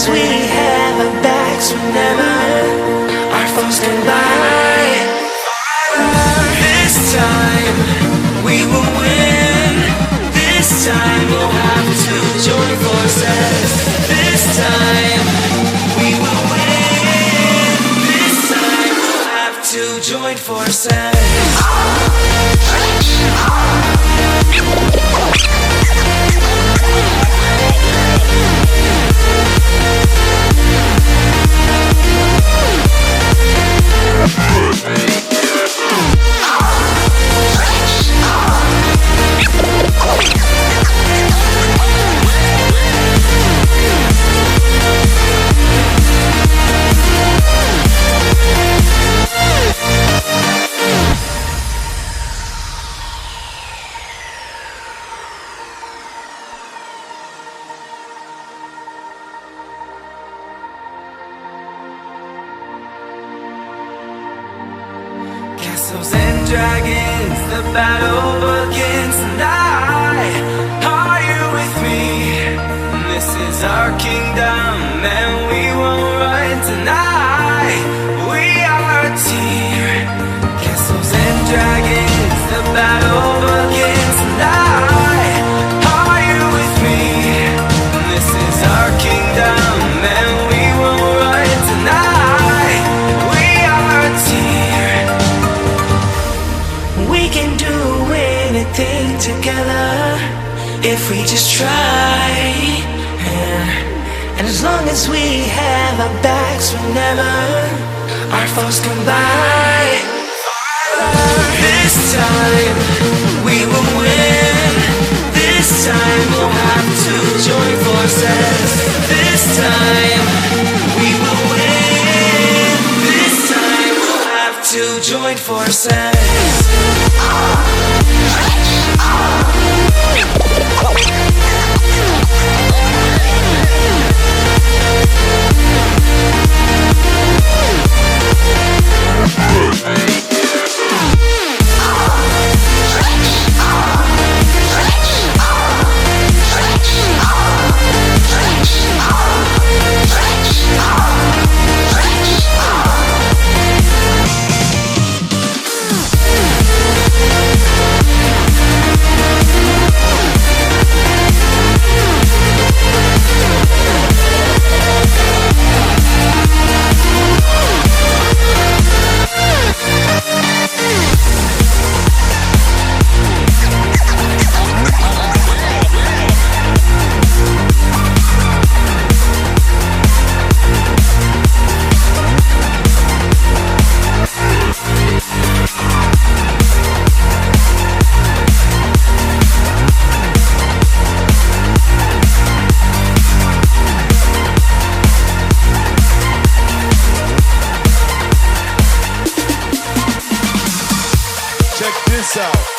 as we have our backs whenever our foes come by. This time we will win. This time we'll have to join forces. This time we will win. This time we'll have to join forces. Castles and dragons, the battle begins tonight. Are you with me? This is our kingdom and we won't run tonight. We are a team. Castles and dragons, the battle begins tonight. Are you with me? This is our kingdom and we won't run tonight. We are a team. We can do anything together if we just try. And as long as we have our backs whenever our foes come by. This time we will win. This time we'll have to join forces. This time we will win. This time we'll have to join forces. Check this out.